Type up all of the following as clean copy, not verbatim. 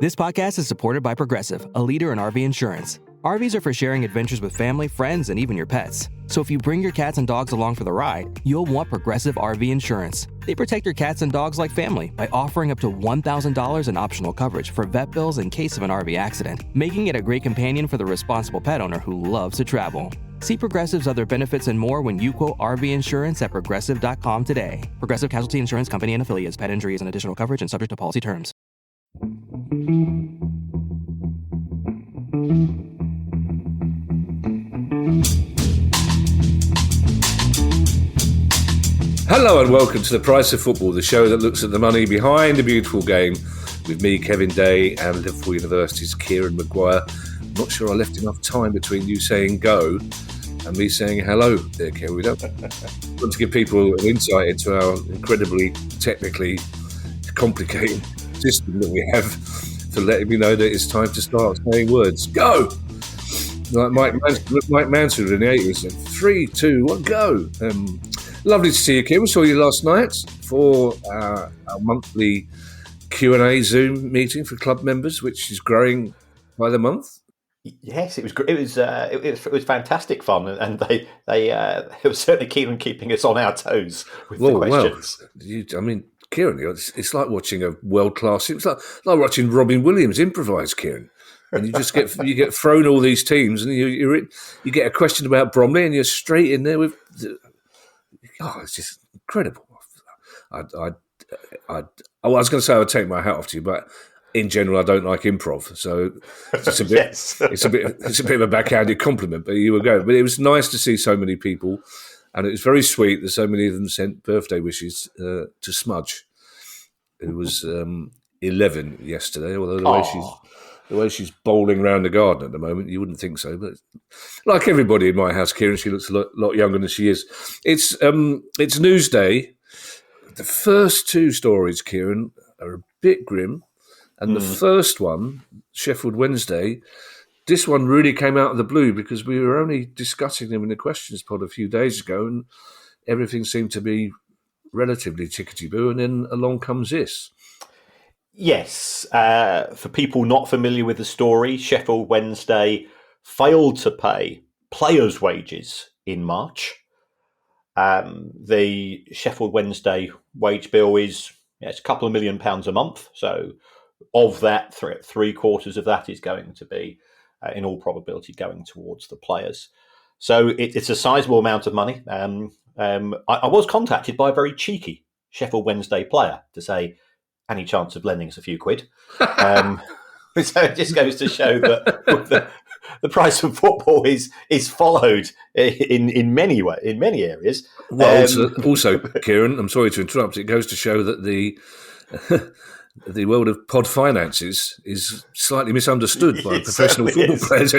This podcast is supported by Progressive, a leader in RV insurance. RVs are for sharing adventures with family, friends, and even your pets. So if you bring your cats and dogs along for the ride, you'll want Progressive RV insurance. They protect your cats and dogs like family by offering up to $1,000 in optional coverage for vet bills in case of an RV accident, making it a great companion for the responsible pet owner who loves to travel. See Progressive's other benefits and more when you quote RV insurance at Progressive.com today. Progressive Casualty Insurance Company and Affiliates. Pet injury is an additional coverage and subject to policy terms. Hello and welcome to The Price of Football, the show that looks at the money behind a beautiful game with me, Kevin Day, and Liverpool University's Kieran Maguire. I'm not sure I left enough time between you saying go and me saying hello there, Kieran. We don't want to give people an insight into our incredibly technically complicated system that we have for letting me know that it's time to start saying words. Go! Like Mike Mansfield in the 80s said, 3, 2, 1, go! Lovely to see you, Kim. We saw you last night for our monthly Q&A Zoom meeting for club members, which is growing by the month. Yes, it was fantastic fun, and they were certainly keen on keeping us on our toes with the questions. Kieran, it's like watching a world class. It's like watching Robin Williams improvise, Kieran. And you just get thrown all these teams, and you get a question about Bromley, and you're straight in there with. It's just incredible. I was going to say I would take my hat off to you, but in general, I don't like improv, so it's a bit. Yes. it's a bit of a backhanded compliment. But you were going. But it was nice to see so many people, and it was very sweet that so many of them sent birthday wishes to Smudge, who was 11 yesterday. Although the way she's bowling around the garden at the moment, you wouldn't think so. But like everybody in my house, Kieran, she looks a lot younger than she is. It's Newsday. The first two stories, Kieran, are a bit grim. And the first one, Sheffield Wednesday, this one really came out of the blue because we were only discussing them in the questions pod a few days ago and everything seemed to be relatively tickety-boo. And then along comes this. Yes, for people not familiar with the story, Sheffield Wednesday failed to pay players' wages in March. The Sheffield Wednesday wage bill it's a couple of £1 million a month. So of that, three-quarters of that is going to be, in all probability, going towards the players. So it's a sizable amount of money. I was contacted by a very cheeky Sheffield Wednesday player to say, any chance of lending us a few quid? So it just goes to show that the price of football is followed in many areas. Well, also, Kieran, I'm sorry to interrupt. It goes to show that the world of pod finances is slightly misunderstood by professional football players.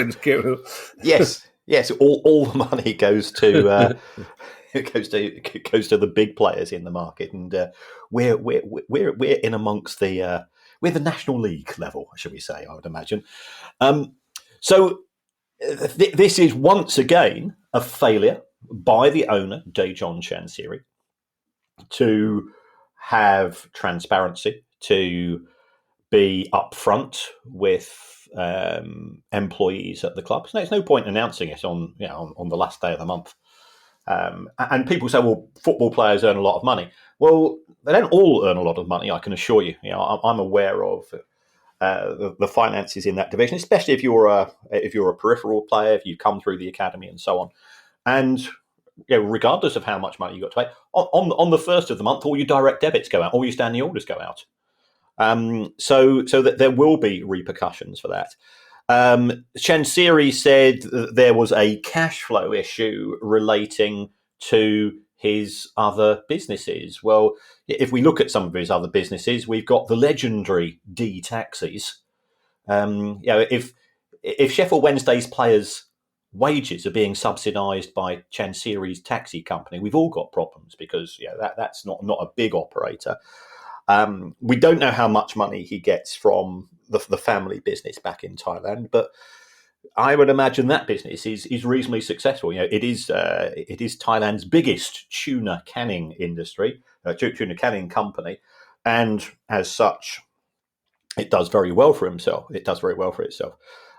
Yes. All the money goes to. It goes to the big players in the market, and we're in amongst the National League level, shall we say? I would imagine. So this is once again a failure by the owner, Dejan Chansiri, to have transparency, to be upfront with employees at the club. So there's no point announcing it on the last day of the month. And people say, well, football players earn a lot of money. Well, they don't all earn a lot of money, I can assure you. I'm aware of the finances in that division, especially if you're a peripheral player, if you come through the academy and so on. And regardless of how much money you got to pay, on the first of the month, all your direct debits go out, all your standing orders go out. So that there will be repercussions for that. Chansiri said that there was a cash flow issue relating to his other businesses. Well, if we look at some of his other businesses, we've got the legendary D Taxis. If Sheffield Wednesday's players' wages are being subsidised by Chansiri's taxi company, we've all got problems because that's not a big operator. We don't know how much money he gets from the family business back in Thailand, but I would imagine that business is reasonably successful. It is Thailand's biggest tuna canning industry, tuna canning company, and as such, it does very well for himself. It does very well for itself.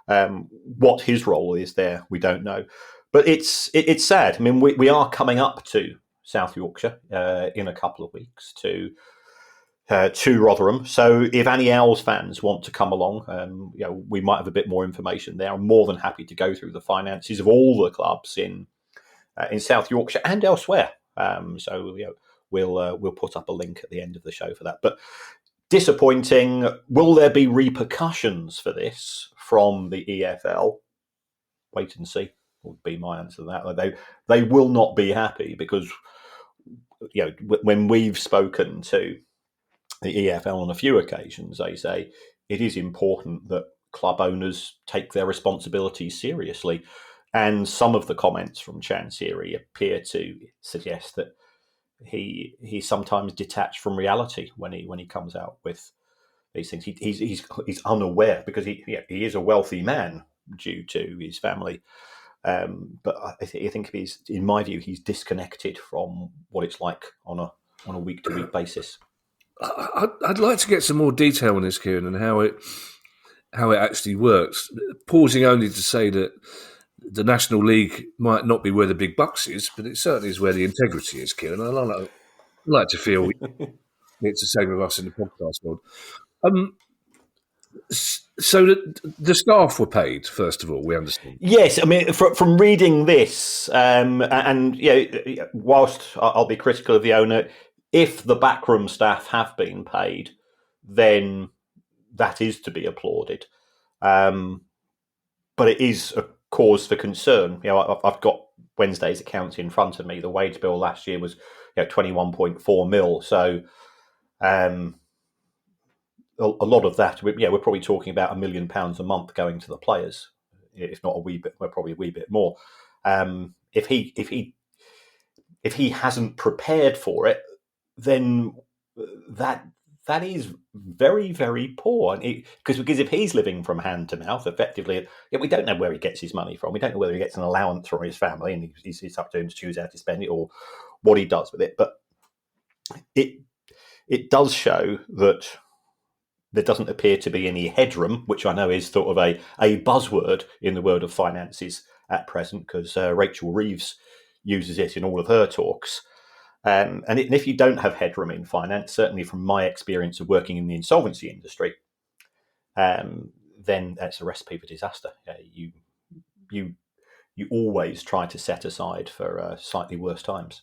What his role is there, we don't know. But it's sad. I mean, we are coming up to South Yorkshire in a couple of weeks to Rotherham. So if any Owls fans want to come along, we might have a bit more information there. I'm more than happy to go through the finances of all the clubs in South Yorkshire and elsewhere. We'll put up a link at the end of the show for that. But disappointing. Will there be repercussions for this from the EFL? Wait and see would be my answer to that. They will not be happy because when we've spoken to the EFL on a few occasions, they say it is important that club owners take their responsibilities seriously. And some of the comments from Chansiri appear to suggest that he's sometimes detached from reality when he comes out with these things. He's unaware because he is a wealthy man due to his family. But I think in my view, he's disconnected from what it's like on a week-to-week basis. I'd like to get some more detail on this, Kieran, and how it actually works. Pausing only to say that the National League might not be where the big bucks is, but it certainly is where the integrity is, Kieran. I like to feel it's the same with us in the podcast world. So the staff were paid, first of all, we understand. Yes, I mean, from reading this, whilst I'll be critical of the owner, if the backroom staff have been paid, then that is to be applauded. But it is a cause for concern. I've got Wednesday's accounts in front of me. The wage bill last year was 21.4 mil. So a lot of that, we're probably talking about £1 million a month going to the players, if not a wee bit. We're probably a wee bit more. If he hasn't prepared for it, then that is very, very poor. Because if he's living from hand to mouth, effectively, we don't know where he gets his money from. We don't know whether he gets an allowance from his family, and it's up to him to choose how to spend it or what he does with it. But it does show that there doesn't appear to be any headroom, which I know is sort of a buzzword in the world of finances at present, because Rachel Reeves uses it in all of her talks. And if you don't have headroom in finance, certainly from my experience of working in the insolvency industry, then that's a recipe for disaster. You always try to set aside for slightly worse times.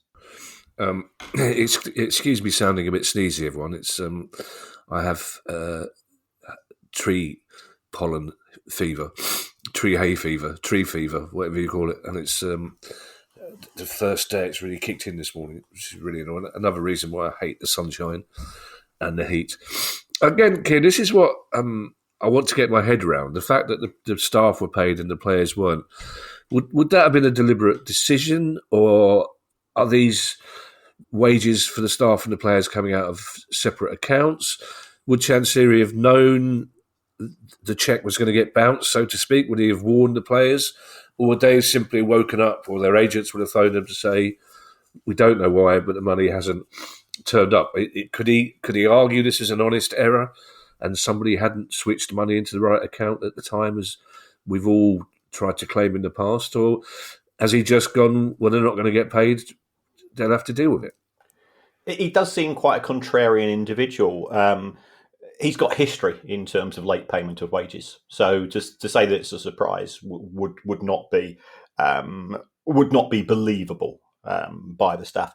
Excuse me sounding a bit sneezy, everyone. It's I have tree pollen fever, tree hay fever, tree fever, whatever you call it, and it's the first day it's really kicked in this morning, which is really annoying. Another reason why I hate the sunshine and the heat. Again, Kieran, this is what I want to get my head around. The fact that the staff were paid and the players weren't. Would that have been a deliberate decision, or are these wages for the staff and the players coming out of separate accounts? Would Chansiri have known the cheque was going to get bounced, so to speak? Would he have warned the players? Or would they have simply woken up, or their agents would have phoned them to say, we don't know why, but the money hasn't turned up? Could he argue this is an honest error and somebody hadn't switched money into the right account at the time, as we've all tried to claim in the past? Or has he just gone, well, they're not going to get paid, they'll have to deal with it? He does seem quite a contrarian individual. He's got history in terms of late payment of wages, so just to say that it's a surprise would not be believable by the staff.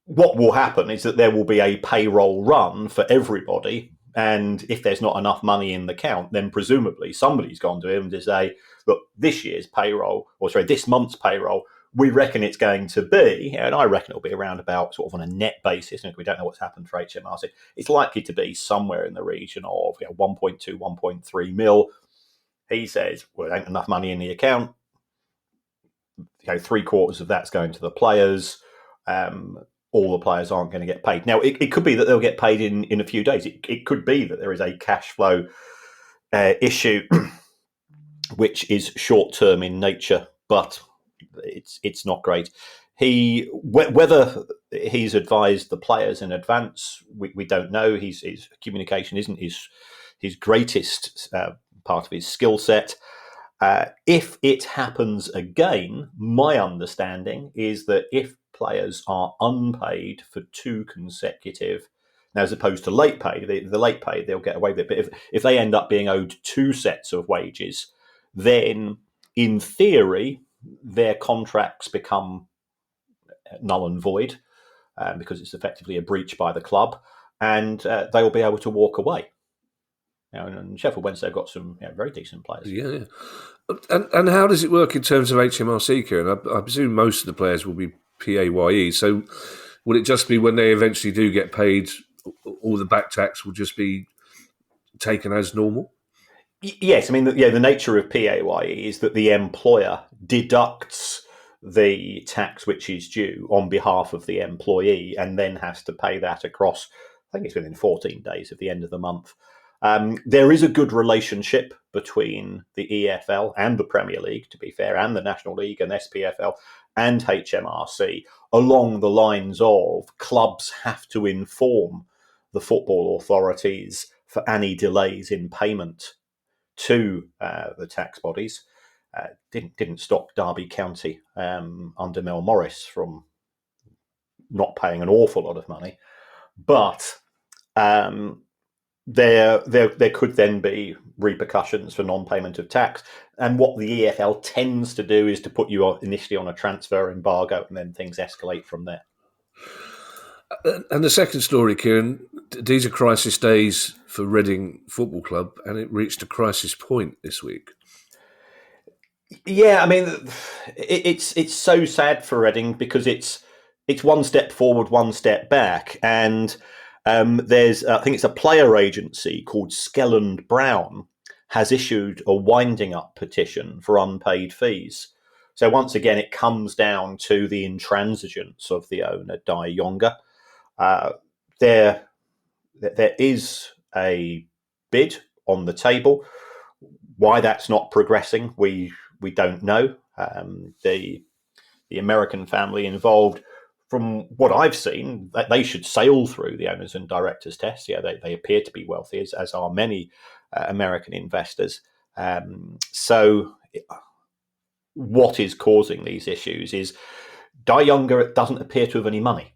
What will happen is that there will be a payroll run for everybody, and if there's not enough money in the account, then presumably somebody's gone to him to say, look, this month's payroll, we reckon it's going to be, and I reckon it'll be around about sort of on a net basis, and we don't know what's happened for HMRC, it's likely to be somewhere in the region of 1.2, 1.3 mil. He says, well, there ain't enough money in the account. 3/4 of that's going to the players. All the players aren't going to get paid. Now, it could be that they'll get paid in a few days. It could be that there is a cash flow issue, which is short-term in nature, but it's not great. Whether he's advised the players in advance, we don't know. His communication isn't his greatest part of his skill set. If it happens again, my understanding is that if players are unpaid for 2 consecutive, now as opposed to late pay, the late pay they'll get away with it. But if they end up being owed 2 sets of wages, then in theory their contracts become null and void because it's effectively a breach by the club, and they will be able to walk away. And Sheffield Wednesday have got some very decent players. Yeah. And how does it work in terms of HMRC, Kieran? I presume most of the players will be PAYE. So will it just be when they eventually do get paid, all the back tax will just be taken as normal? Yes, I mean, the nature of PAYE is that the employer deducts the tax which is due on behalf of the employee and then has to pay that across, I think it's within 14 days of the end of the month. There is a good relationship between the EFL and the Premier League, to be fair, and the National League and SPFL and HMRC, along the lines of clubs have to inform the football authorities for any delays in payment to the tax bodies. Didn't stop Derby County under Mel Morris from not paying an awful lot of money, but there could then be repercussions for non-payment of tax. And what the EFL tends to do is to put you initially on a transfer embargo, and then things escalate from there. And the second story, Kieran, these are crisis days for Reading Football Club, and it reached a crisis point this week. Yeah, I mean, it's so sad for Reading because it's one step forward, one step back, and there's I think it's a player agency called Skelland Brown has issued a winding up petition for unpaid fees. So once again, it comes down to the intransigence of the owner, Dai Yonga. There is a bid on the table. Why that's not progressing, we don't know. The American family involved, from what I've seen, they should sail through the owners and directors test. Yeah, they appear to be wealthy, as are many American investors. So what is causing these issues is Dai Yonga doesn't appear to have any money.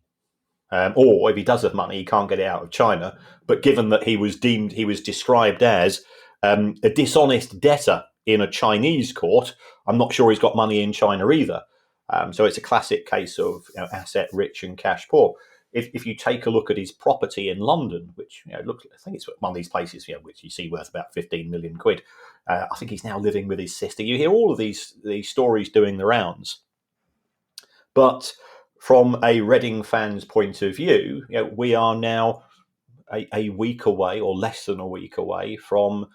Or if he does have money, he can't get it out of China. But given that he was described as a dishonest debtor in a Chinese court, I'm not sure he's got money in China either. So it's a classic case of asset rich and cash poor. If you take a look at his property in London, which looks, I think it's one of these places which you see worth about 15 million quid. I think he's now living with his sister. You hear all of these stories doing the rounds. But from a Reading fan's point of view, we are now a week away, or less than a week away, from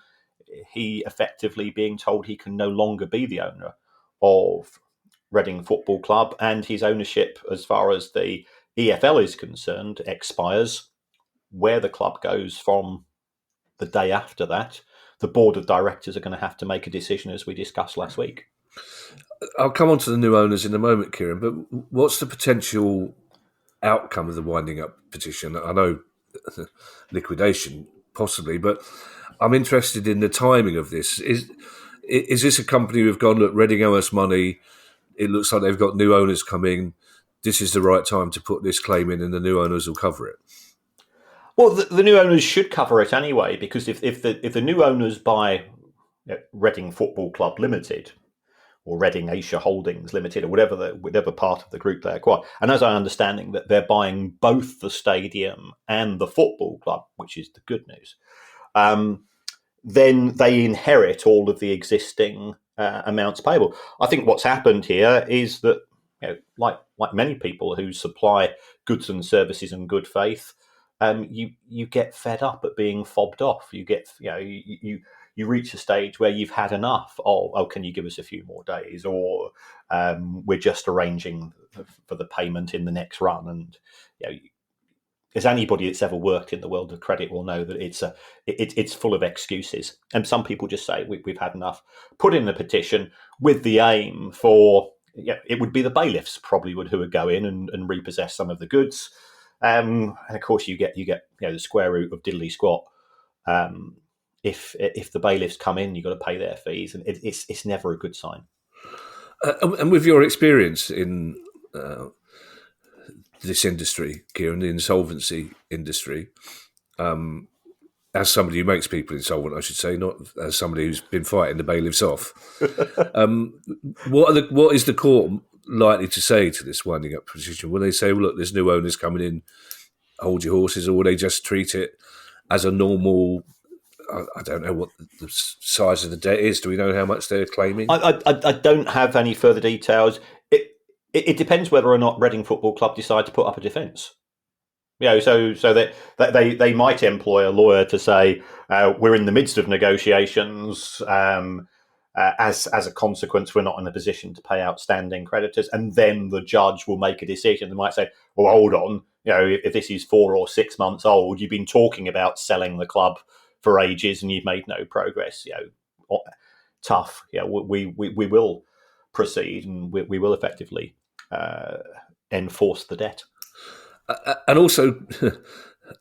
he effectively being told he can no longer be the owner of Reading Football Club, and his ownership, as far as the EFL is concerned, expires. Where the club goes from the day after that, the board of directors are going to have to make a decision, as we discussed last week. I'll come on to the new owners in a moment, Kieran, but what's the potential outcome of the winding up petition? I know liquidation, possibly, but I'm interested in the timing of this. Is this a company who've gone, look, Reading owe us money, it looks like they've got new owners coming, this is the right time to put this claim in and the new owners will cover it? Well, the new owners should cover it anyway, because if the new owners buy Reading Football Club Limited, or Reading Asia Holdings Limited, or whatever part of the group they acquire. And as I understanding that they're buying both the stadium and the football club, which is the good news, then they inherit all of the existing amounts payable. I think what's happened here is that, like many people who supply goods and services in good faith, you get fed up at being fobbed off. You get, you reach a stage where you've had enough. Oh, can you give us a few more days? Or we're just arranging for the payment in the next run. And as anybody that's ever worked in the world of credit will know, that it's full of excuses. And some people just say we've had enough. Put in the petition with the aim for it would be the bailiffs probably who would go in and repossess some of the goods. And of course, you get the square root of diddly squat. If the bailiffs come in, you've got to pay their fees, and it's never a good sign. And with your experience in this industry, Kieran, the insolvency industry, as somebody who makes people insolvent, I should say, not as somebody who's been fighting the bailiffs off, what is the court likely to say to this winding up petition? Will they say, well, look, there's new owners coming in, hold your horses, or will they just treat it as a normal... I don't know what the size of the debt is. Do we know how much they're claiming? I don't have any further details. It depends whether or not Reading Football Club decide to put up a defence. So that they might employ a lawyer to say we're in the midst of negotiations. As a consequence, we're not in a position to pay outstanding creditors, and then the judge will make a decision. They might say, "Well, hold on. If this is 4 or 6 months old, you've been talking about selling the club for ages and you've made no progress. Tough. We will proceed and we will effectively enforce the debt." And also,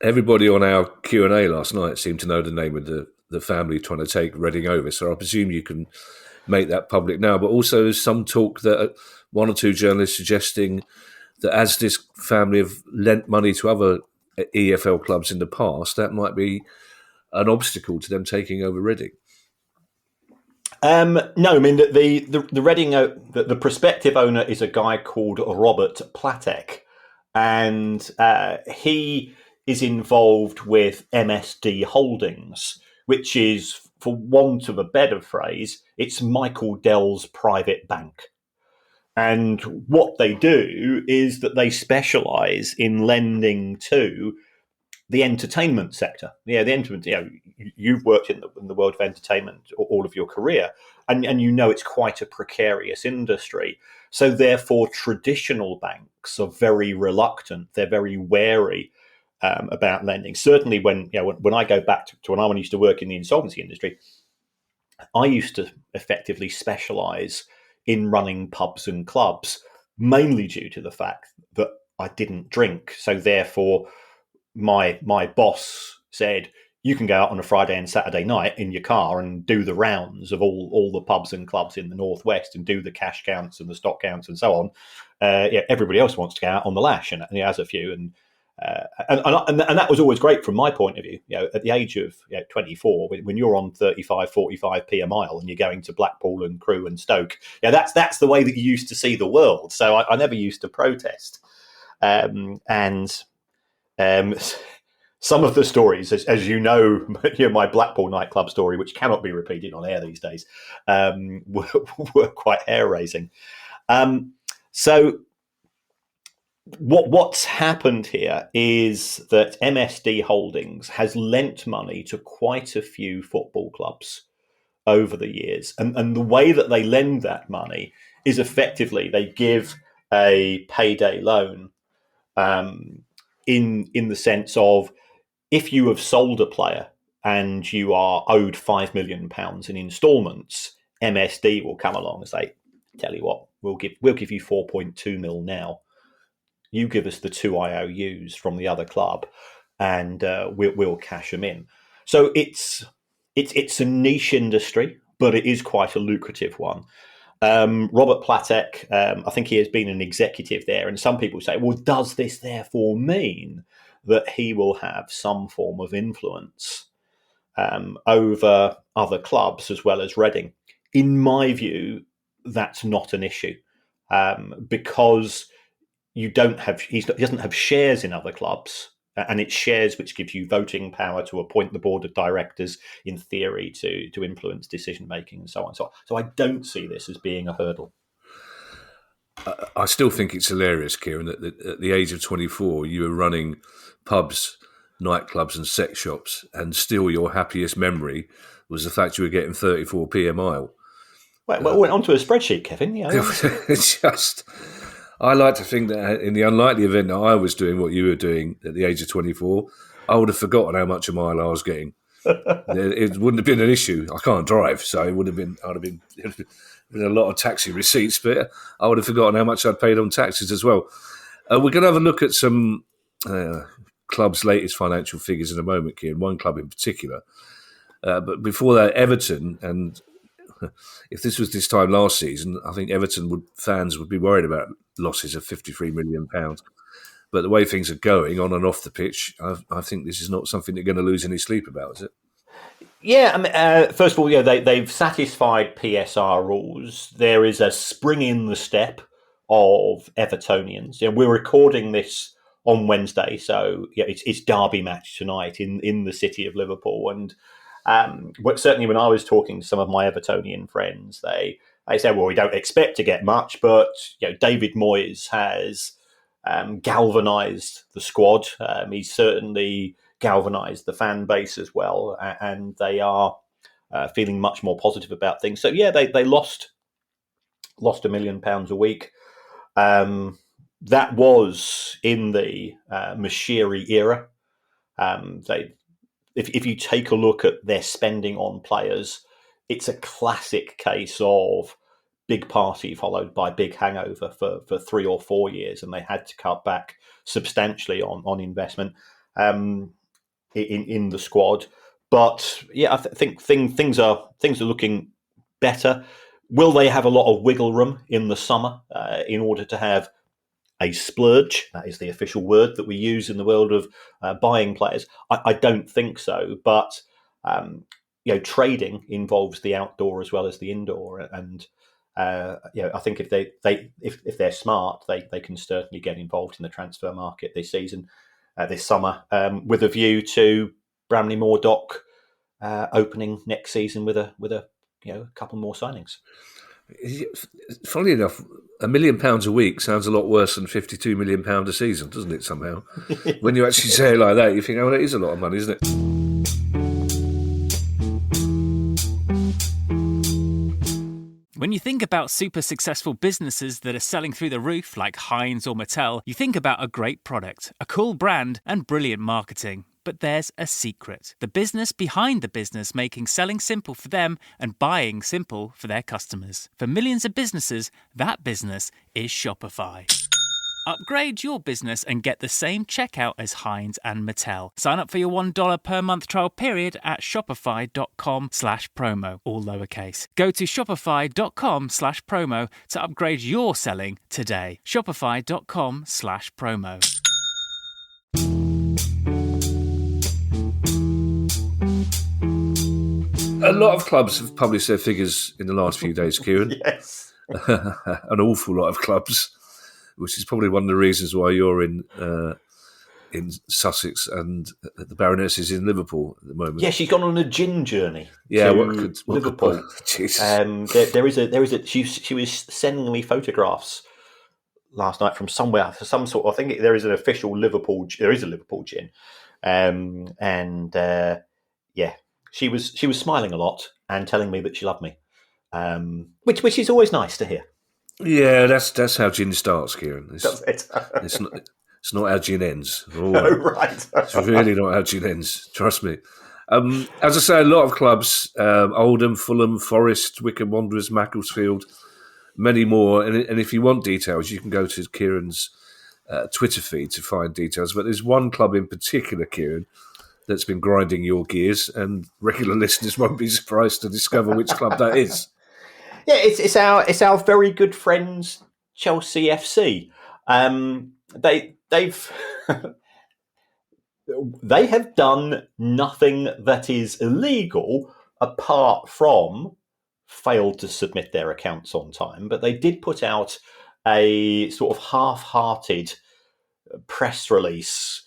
everybody on our Q&A last night seemed to know the name of the family trying to take Reading over. So I presume you can make that public now. But also there's some talk that one or two journalists suggesting that as this family have lent money to other EFL clubs in the past, that might be an obstacle to them taking over Reading. No, I mean the Reading the prospective owner is a guy called Robert Platek, and he is involved with MSD Holdings, which is, for want of a better phrase, it's Michael Dell's private bank. And what they do is that they specialise in lending to the entertainment sector. The entertainment. You've worked in the world of entertainment all of your career, and it's quite a precarious industry. So therefore, traditional banks are very reluctant. They're very wary about lending. Certainly, when I go back to when I used to work in the insolvency industry, I used to effectively specialise in running pubs and clubs, mainly due to the fact that I didn't drink. So therefore, my boss said, you can go out on a Friday and Saturday night in your car and do the rounds of all the pubs and clubs in the Northwest and do the cash counts and the stock counts and so on. Everybody else wants to go out on the lash, and he has a few. And that was always great from my point of view. At the age of 24, when you're on 35, 45p a mile and you're going to Blackpool and Crewe and Stoke, that's the way that you used to see the world. So I never used to protest. Some of the stories, as you know, my Blackpool nightclub story, which cannot be repeated on air these days, were quite hair-raising. So what's happened here is that MSD Holdings has lent money to quite a few football clubs over the years. And the way that they lend that money is effectively they give a payday loan in the sense of, if you have sold a player and you are owed £5 million in instalments, MSD will come along and say, tell you what, we'll give you 4.2 mil now. You give us the 2 IOUs from the other club, and we'll cash them in. So it's a niche industry, but it is quite a lucrative one. Robert Platek, I think he has been an executive there, and some people say, well, does this therefore mean that he will have some form of influence over other clubs as well as Reading? In my view, that's not an issue because he doesn't have shares in other clubs, and it's shares which give you voting power to appoint the board of directors, in theory, to influence decision making and so on. So I don't see this as being a hurdle. I still think it's hilarious, Kieran, that at the age of 24, you were running pubs, nightclubs and sex shops, and still your happiest memory was the fact you were getting 34p a mile. Well, it went onto a spreadsheet, Kevin. It's just... I like to think that in the unlikely event that I was doing what you were doing at the age of 24, I would have forgotten how much a mile I was getting. it wouldn't have been an issue. I can't drive, so it would have been. It'd have been a lot of taxi receipts, but I would have forgotten how much I'd paid on taxes as well. We're going to have a look at some clubs' latest financial figures in a moment, Kieran. One club in particular, but before that, Everton. And if this was this time last season, I think fans would be worried about losses of £53 million. But the way things are going on and off the pitch, I think this is not something they're going to lose any sleep about, is it? Yeah, I mean, first of all, they've satisfied PSR rules. There is a spring in the step of Evertonians. We're recording this on Wednesday, so it's derby match tonight in the city of Liverpool. And certainly when I was talking to some of my Evertonian friends, they said, well, we don't expect to get much, but David Moyes has galvanised the squad. He's certainly galvanised the fan base as well, and they are feeling much more positive about things. So they lost £1 million a week. That was in the Mashiri era. If you take a look at their spending on players, it's a classic case of big party followed by big hangover for 3 or 4 years, and they had to cut back substantially on investment in the squad. But I think things are looking better. Will they have a lot of wiggle room in the summer in order to have a splurge? That is the official word that we use in the world of buying players. I don't think so, but trading involves the outdoor as well as the indoor, and I think if they're smart, they can certainly get involved in the transfer market this season, this summer, with a view to Bramley Moor Dock opening next season with a couple more signings. Funnily enough, £1 million a week sounds a lot worse than £52 million a season, doesn't it? Somehow, when you actually say it like that, you think, "Oh, that is a lot of money, isn't it?" When you think about super successful businesses that are selling through the roof, like Heinz or Mattel, you think about a great product, a cool brand, and brilliant marketing. But there's a secret. The business behind the business, making selling simple for them and buying simple for their customers. For millions of businesses, that business is Shopify. Upgrade your business and get the same checkout as Heinz and Mattel. Sign up for your $1 per month trial period at shopify.com/promo, all lowercase. Go to shopify.com/promo to upgrade your selling today. Shopify.com/promo. A lot of clubs have published their figures in the last few days, Kieran. Yes. An awful lot of clubs, which is probably one of the reasons why you're in Sussex and the Baroness is in Liverpool at the moment. Yeah, she's gone on a gin journey. Yeah, to what Liverpool. There is a. She was sending me photographs last night from somewhere, for some sort. I think there is an official Liverpool. There is a Liverpool gin, she was smiling a lot and telling me that she loved me, which is always nice to hear. Yeah, that's how gin starts, Kieran. It's not how gin ends. Oh, right. It's really not how gin ends. Trust me. As I say, a lot of clubs: Oldham, Fulham, Forest, Wycombe Wanderers, Macclesfield, many more. And if you want details, you can go to Kieran's Twitter feed to find details. But there's one club in particular, Kieran, that's been grinding your gears, and regular listeners won't be surprised to discover which club that is. Yeah, it's our very good friends Chelsea FC. They have done nothing that is illegal apart from failed to submit their accounts on time, but they did put out a sort of half-hearted press release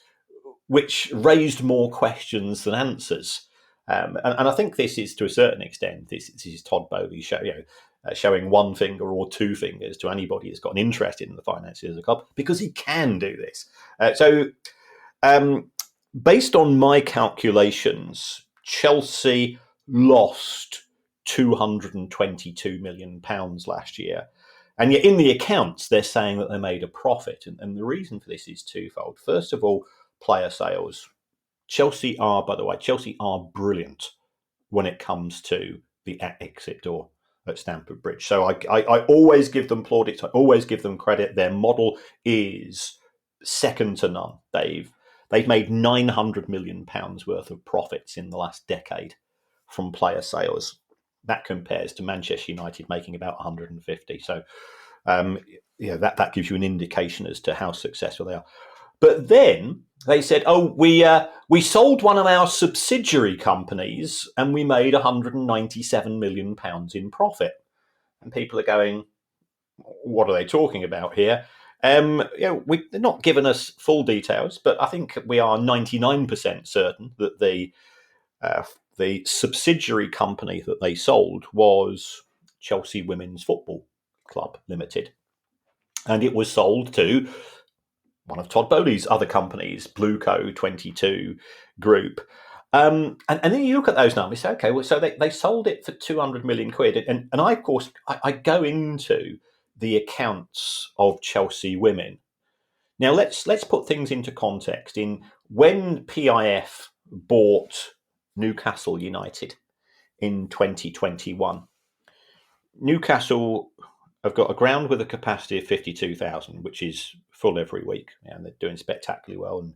which raised more questions than answers. And I think this is, to a certain extent, this is Todd Bowley showing one finger or two fingers to anybody that's got an interest in the finances of the club, because he can do this. Based on my calculations, Chelsea lost £222 million last year. And yet in the accounts, they're saying that they made a profit. And the reason for this is twofold. First of all, player sales Chelsea are, by the way, brilliant when it comes to the exit door at Stamford Bridge. So I always give them plaudits. I always give them credit. Their model is second to none. They've made £900 million worth of profits in the last decade from player sales. That compares to Manchester United making about 150. So that gives you an indication as to how successful they are. But then they said, we sold one of our subsidiary companies and we made £197 million in profit. And people are going, what are they talking about here? They're not giving us full details, but I think we are 99% certain that the subsidiary company that they sold was Chelsea Women's Football Club Limited. And it was sold to one of Todd Bowley's other companies, Blueco 22 Group. And then you look at those numbers, say, okay, well, so they sold it for 200 million quid. And I, of course, I go into the accounts of Chelsea Women. Now, let's put things into context. When PIF bought Newcastle United in 2021, Newcastle have got a ground with a capacity of 52,000, which is full every week, and they're doing spectacularly well. And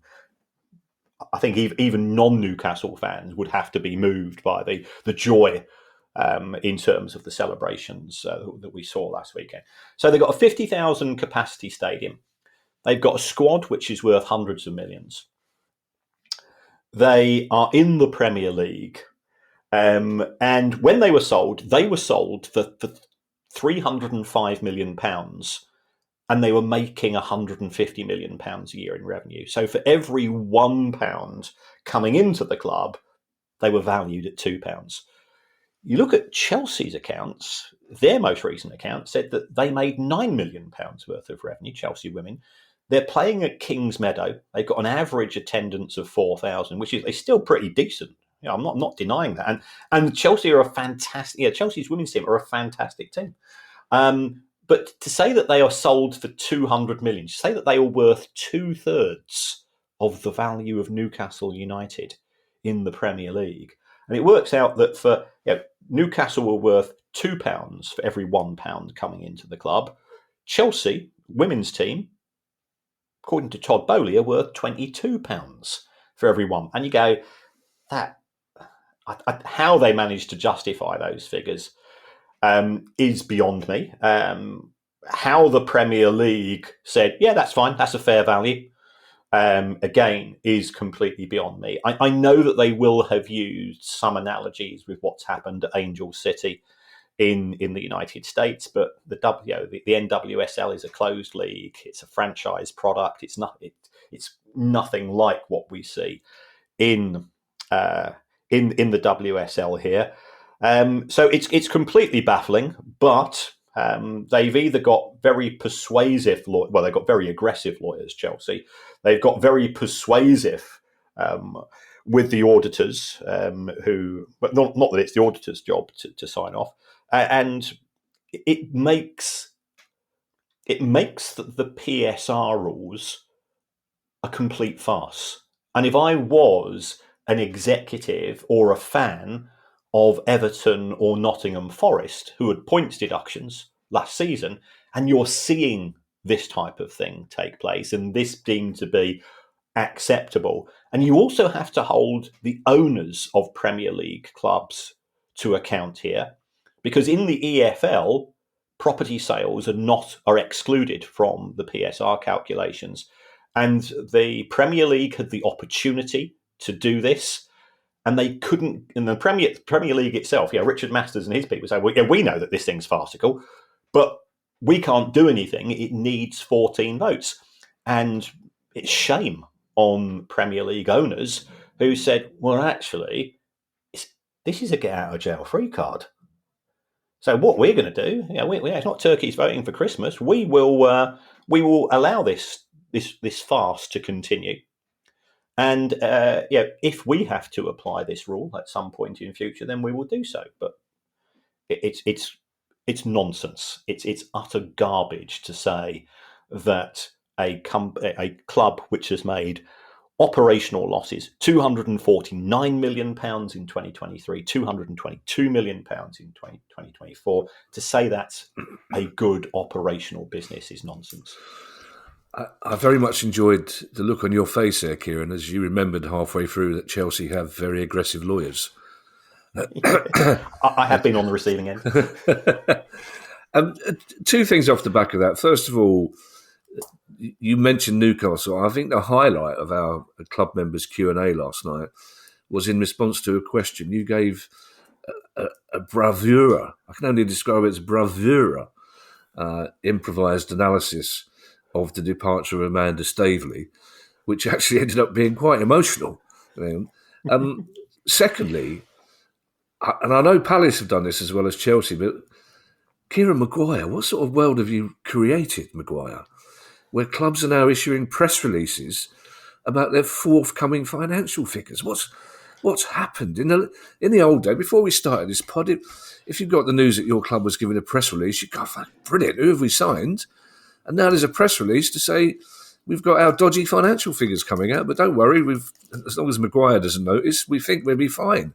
I think even non-Newcastle fans would have to be moved by the joy in terms of the celebrations that we saw last weekend. So they've got a 50,000 capacity stadium. They've got a squad which is worth hundreds of millions. They are in the Premier League. And when they were sold for £305 million, and they were making £150 million a year in revenue. So for every £1 coming into the club, they were valued at £2. You look at Chelsea's accounts, their most recent account said that they made £9 million worth of revenue, Chelsea Women. They're playing at Kings Meadow. They've got an average attendance of 4,000, which is still pretty decent. I'm not denying that. And Chelsea are a fantastic. Chelsea's women's team are a fantastic team. But to say that they are sold for 200 million, to say that they are worth 2/3 of the value of Newcastle United in the Premier League, and it works out that for Newcastle were worth £2 for every £1 coming into the club. Chelsea women's team, according to Todd Bowley, are worth £22 for every one. And you go, how they managed to justify those figures is beyond me. How the Premier League said, yeah, that's fine, that's a fair value, again, is completely beyond me. I know that they will have used some analogies with what's happened at Angel City in the United States, but the NWSL is a closed league. It's a franchise product. It's nothing like what we see in the WSL here. So it's completely baffling, but they've either got very persuasive they've got very aggressive lawyers, Chelsea. They've got very persuasive with the auditors, but not that it's the auditor's job to sign off, and it makes the PSR rules a complete farce. And if I was an executive or a fan of Everton or Nottingham Forest, who had points deductions last season, and you're seeing this type of thing take place and this deemed to be acceptable, and you also have to hold the owners of Premier League clubs to account here, because in the EFL, property sales are excluded from the PSR calculations, and the Premier League had the opportunity to do this. And they couldn't, in the Premier League itself, Richard Masters and his people say, well, we know that this thing's farcical, but we can't do anything. It needs 14 votes. And it's shame on Premier League owners who said, well, actually, this is a get-out-of-jail-free card. So what we're going to do, it's not turkeys voting for Christmas. We will allow this farce to continue. And if we have to apply this rule at some point in future, then we will do so. But it's nonsense. It's utter garbage to say that a club which has made Operational losses, £249 million in 2023, £222 million in 2024. To say that's a good operational business is nonsense. I very much enjoyed the look on your face there, Kieran, as you remembered halfway through that Chelsea have very aggressive lawyers. I have been on the receiving end. Two things off the back of that. First of all, you mentioned Newcastle. I think the highlight of our club members' Q&A last night was in response to a question. You gave a bravura, I can only describe it as bravura, improvised analysis of the departure of Amanda Staveley, which actually ended up being quite emotional. Secondly, and I know Palace have done this as well as Chelsea, but Kieran Maguire, what sort of world have you created, Maguire, where clubs are now issuing press releases about their forthcoming financial figures? What's happened? In the old day, before we started this pod, if you got the news that your club was giving a press release, you'd go, brilliant, who have we signed? And now there's a press release to say we've got our dodgy financial figures coming out, but don't worry, as long as Maguire doesn't notice, we think we'll be fine.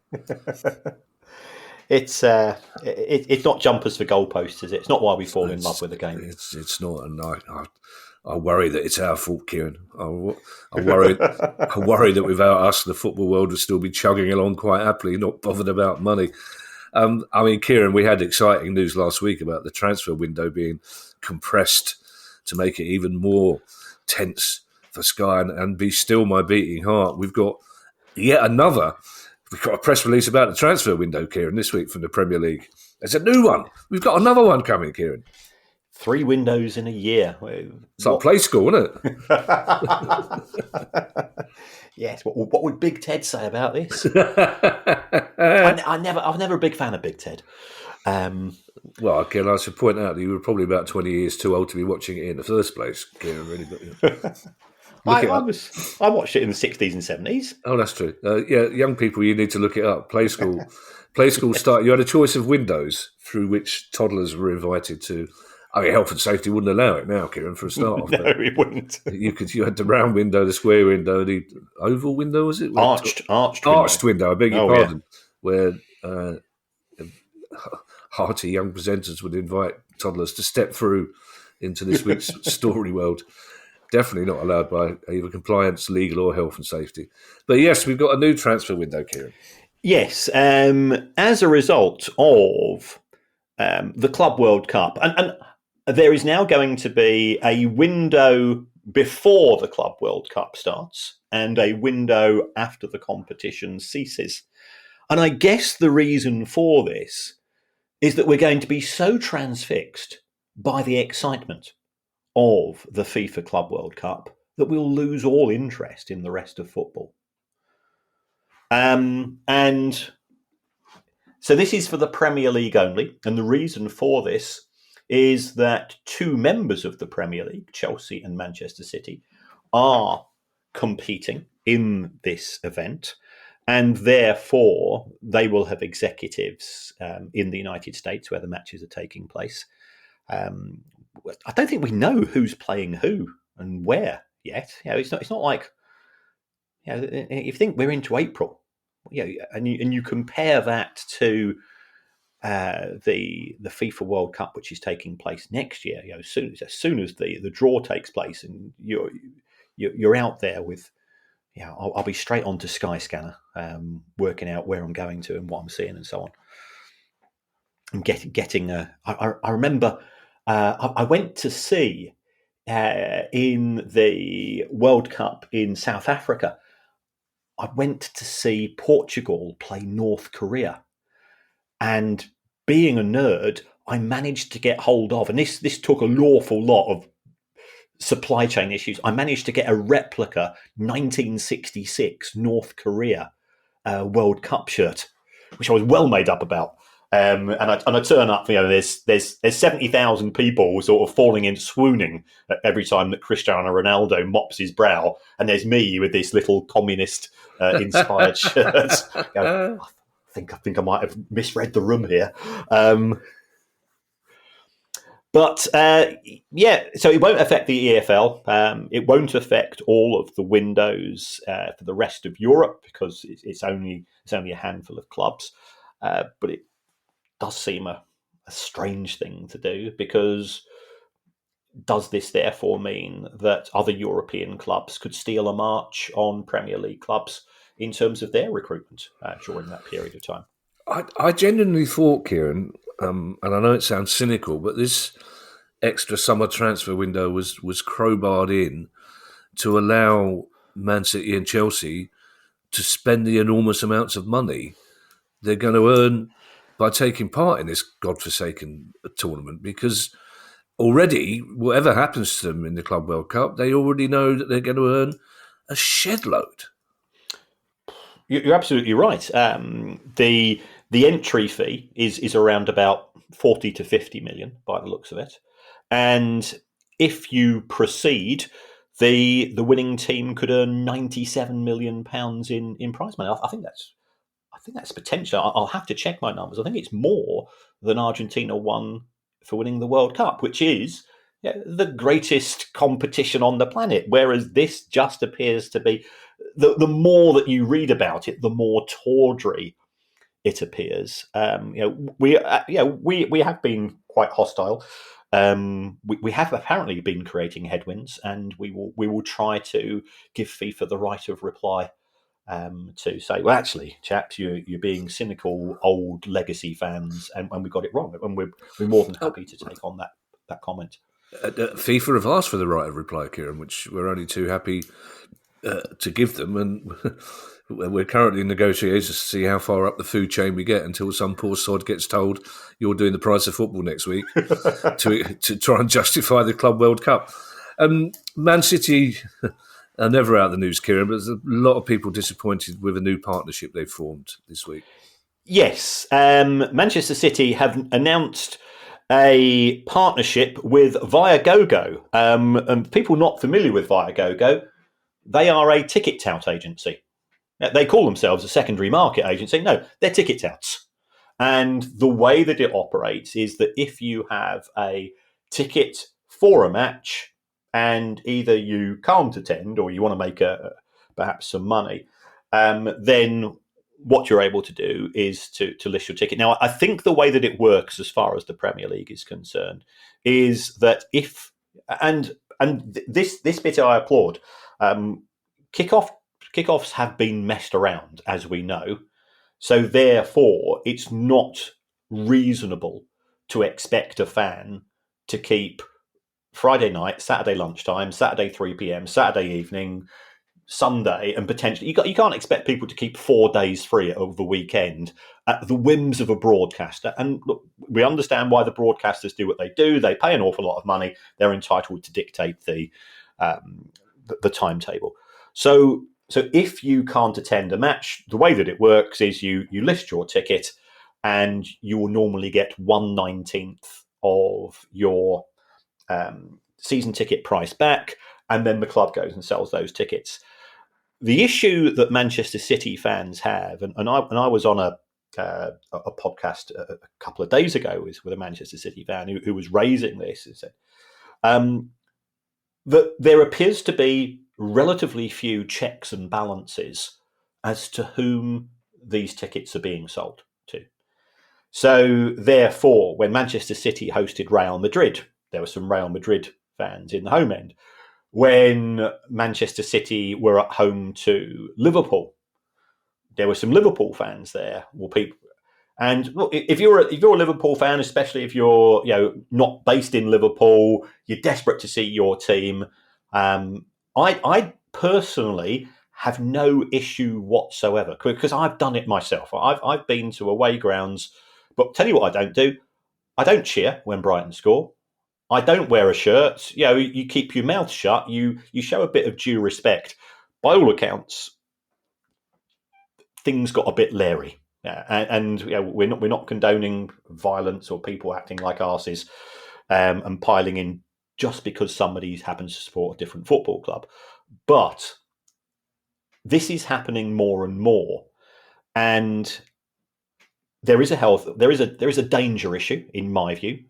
It's not jumpers for goalposts, is it? It's not why we fall in love with the game. It's not, and I worry that it's our fault, Kieran. I worry that without us, the football world would still be chugging along quite happily, not bothered about money. Kieran, we had exciting news last week about the transfer window being compressed to make it even more tense for Sky and be still my beating heart. We've got a press release about the transfer window, Kieran, this week from the Premier League. There's a new one. We've got another one coming, Kieran. 3 windows in a year. It's like play school, isn't it? Yes. What would Big Ted say about this? I'm never a big fan of Big Ted. Well, Kieran, I should point out that you were probably about 20 years too old to be watching it in the first place, Kieran. Really, I watched it in the 60s and 70s. Oh, that's true. Young people, you need to look it up. Play school start. You had a choice of windows through which toddlers were invited to. Health and safety wouldn't allow it now, Kieran, for a start. No, it wouldn't. You had the round window, the square window, the oval window, was it? Arched window. I beg your pardon. Yeah. Where hearty young presenters would invite toddlers to step through into this week's story world. Definitely not allowed by either compliance, legal, or health and safety. But yes, we've got a new transfer window, Kieran. Yes, as a result of the Club World Cup, and there is now going to be a window before the Club World Cup starts and a window after the competition ceases. And I guess the reason for this is that we're going to be so transfixed by the excitement of the FIFA Club World Cup that we'll lose all interest in the rest of football. And so this is for the Premier League only. And the reason for this is that 2 members of the Premier League, Chelsea and Manchester City, are competing in this event. And therefore, they will have executives in the United States where the matches are taking place. I don't think we know who's playing who and where yet. It's not like if you think we're into April, and you compare that to the FIFA World Cup, which is taking place next year. As soon as the draw takes place, and you're out there with. I'll be straight onto Skyscanner, working out where I'm going to and what I'm seeing and so on. And getting I remember I went to see in the World Cup in South Africa. I went to see Portugal play North Korea, and being a nerd, I managed to get hold of, and this took an awful lot of supply chain issues. I managed to get a replica 1966 North Korea World Cup shirt, which I was well made up about. And I turn up, there's 70,000 people sort of falling in swooning every time that Cristiano Ronaldo mops his brow, and there's me with this little communist inspired shirt. I think I might have misread the room here. But so it won't affect the EFL. It won't affect all of the windows for the rest of Europe because it's only a handful of clubs. But it does seem a strange thing to do, because does this therefore mean that other European clubs could steal a march on Premier League clubs in terms of their recruitment during that period of time? I genuinely thought, Kieran, and I know it sounds cynical, but this extra summer transfer window was crowbarred in to allow Man City and Chelsea to spend the enormous amounts of money they're going to earn by taking part in this godforsaken tournament, because already, whatever happens to them in the Club World Cup, they already know that they're going to earn a shed load. You're absolutely right. The entry fee is around about 40 to 50 million by the looks of it. And if you proceed, the winning team could earn £97 million in prize money. I think that's potential. I'll have to check my numbers. I think it's more than Argentina won for winning the World Cup, which is the greatest competition on the planet. Whereas this just appears to be, the more that you read about it, the more tawdry it appears. We have been quite hostile. We have apparently been creating headwinds, and we will try to give FIFA the right of reply to say, well, actually, chaps, you're being cynical old legacy fans, and we got it wrong, and we're more than happy to take on that comment. FIFA have asked for the right of reply, Kieran, which we're only too happy to give them, and we're currently in negotiations to see how far up the food chain we get until some poor sod gets told you're doing the price of football next week to try and justify the Club World Cup. Man City are never out of the news, Kieran, but there's a lot of people disappointed with a new partnership they've formed this week. Yes, Manchester City have announced a partnership with Viagogo. And people not familiar with Viagogo, they are a ticket tout agency. They call themselves a secondary market agency. No, they're ticket touts. And the way that it operates is that if you have a ticket for a match and either you can't attend or you want to make perhaps some money, then what you're able to do is to list your ticket. Now, I think the way that it works as far as the Premier League is concerned is that if, and this bit I applaud, kickoffs have been messed around, as we know. So therefore, it's not reasonable to expect a fan to keep Friday night, Saturday lunchtime, Saturday 3 p.m, Saturday evening, Sunday, and potentially you can't expect people to keep 4 days free over the weekend at the whims of a broadcaster. And look, we understand why the broadcasters do what they do. They pay an awful lot of money. They're entitled to dictate the timetable. So if you can't attend a match, the way that it works is you list your ticket, and you will normally get 1/19 of your season ticket price back, and then the club goes and sells those tickets. The issue that Manchester City fans have, and I was on a podcast a couple of days ago with a Manchester City fan who was raising this, and said that there appears to be relatively few checks and balances as to whom these tickets are being sold to. So therefore, when Manchester City hosted Real Madrid, there were some Real Madrid fans in the home end. When Manchester City were at home to Liverpool, there were some Liverpool fans there. Well, people, and look, if you're a Liverpool fan, especially if you're not based in Liverpool, you're desperate to see your team. I personally have no issue whatsoever, because I've done it myself. I've been to away grounds, but tell you what I don't do. I don't cheer when Brighton score. I don't wear a shirt. You keep your mouth shut. You show a bit of due respect. By all accounts, things got a bit leery, and we're not condoning violence or people acting like arses and piling in just because somebody happens to support a different football club. But this is happening more and more, and there is a danger issue, in my view.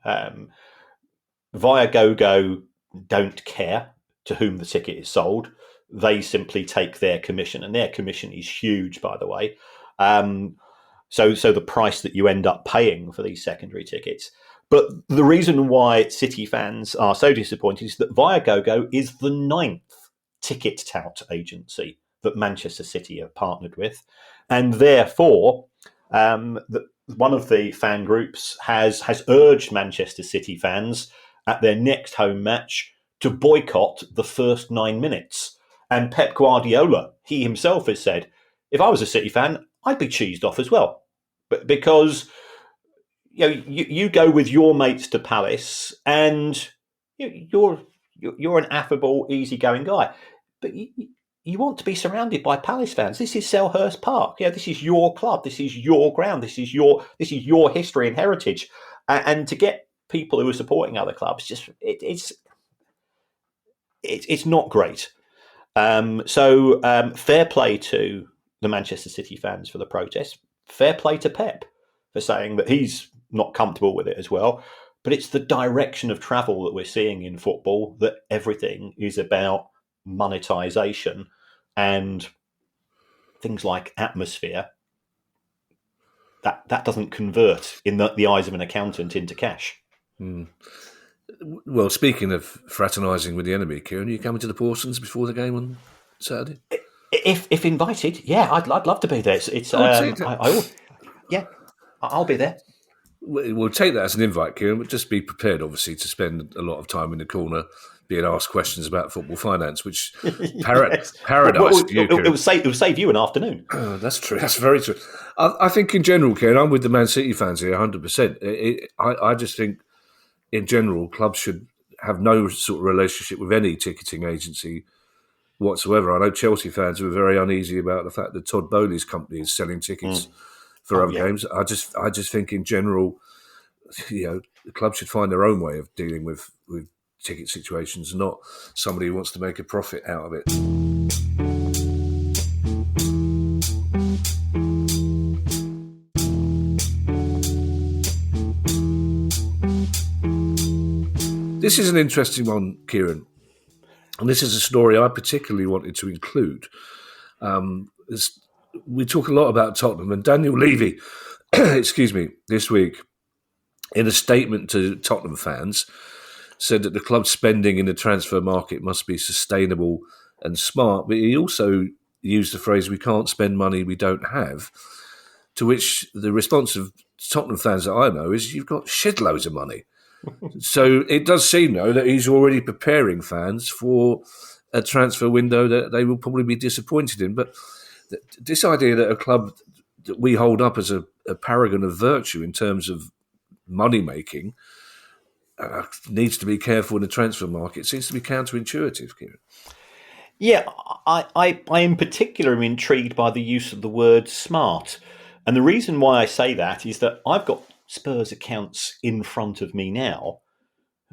Viagogo don't care to whom the ticket is sold. They simply take their commission, and their commission is huge, by the way. So the price that you end up paying for these secondary tickets. But the reason why City fans are so disappointed is that Viagogo is the 9th ticket tout agency that Manchester City have partnered with. And therefore, one of the fan groups has urged Manchester City fans at their next home match to boycott the first 9 minutes. And Pep Guardiola, he himself has said, if I was a City fan, I'd be cheesed off as well. But because you go with your mates to Palace and you're an affable, easygoing guy, but you want to be surrounded by Palace fans. This is Selhurst Park. This is your club. This is your ground. This is your history and heritage. And to get people who are supporting other clubs, it's not great. So fair play to the Manchester City fans for the protest. Fair play to Pep for saying that he's not comfortable with it as well. But it's the direction of travel that we're seeing in football, that everything is about monetization and things like atmosphere. That doesn't convert in the eyes of an accountant into cash. Well, speaking of fraternising with the enemy, Kieran, are you coming to the Pawsons before the game on Saturday? If invited, yeah, I'd love to be there. I'll be there. We'll take that as an invite, Kieran, but just be prepared, obviously, to spend a lot of time in the corner being asked questions about football finance, which paradise for you, Kieran. It will save you an afternoon. Oh, that's true. That's very true. I think in general, Kieran, I'm with the Man City fans here 100%. I just think in general, clubs should have no sort of relationship with any ticketing agency whatsoever. I know Chelsea fans were very uneasy about the fact that Todd Bowley's company is selling tickets for other games. I just think in general, the club should find their own way of dealing with ticket situations, not somebody who wants to make a profit out of it. This is an interesting one, Kieran. And this is a story I particularly wanted to include. We talk a lot about Tottenham, and Daniel Levy, this week, in a statement to Tottenham fans, said that the club's spending in the transfer market must be sustainable and smart. But he also used the phrase, "we can't spend money we don't have," to which the response of Tottenham fans that I know is, "You've got shed loads of money." So it does seem, though, that he's already preparing fans for a transfer window that they will probably be disappointed in. But this idea that a club that we hold up as a paragon of virtue in terms of money-making needs to be careful in the transfer market seems to be counterintuitive, Kieran. Yeah, I in particular am intrigued by the use of the word smart. And the reason why I say that is that I've got Spurs accounts in front of me now,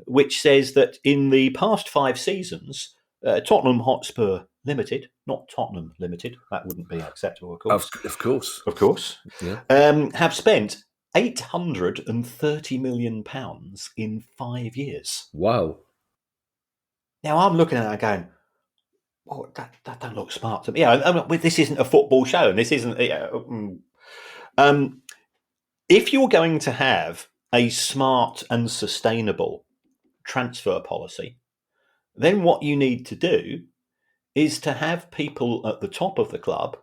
which says that in the past 5 seasons, Tottenham Hotspur Limited, not Tottenham Limited, that wouldn't be acceptable, of course. Of course. Yeah. Have spent £830 million in 5 years. Wow. Now I'm looking at it and going, "Oh, that don't look smart to me." Yeah, this isn't a football show, and this isn't. If you're going to have a smart and sustainable transfer policy, then what you need to do is to have people at the top of the club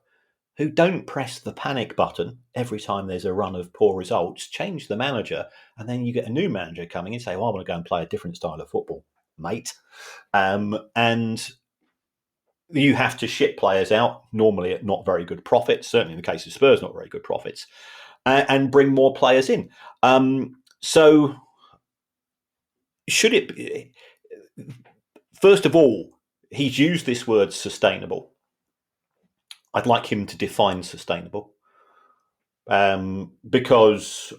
who don't press the panic button every time there's a run of poor results, change the manager, and then you get a new manager coming in and say, "Well, I want to go and play a different style of football, mate." And you have to ship players out, normally at not very good profits, certainly in the case of Spurs, not very good profits, and bring more players in. So should it be, first of all, he's used this word sustainable. I'd like him to define sustainable, because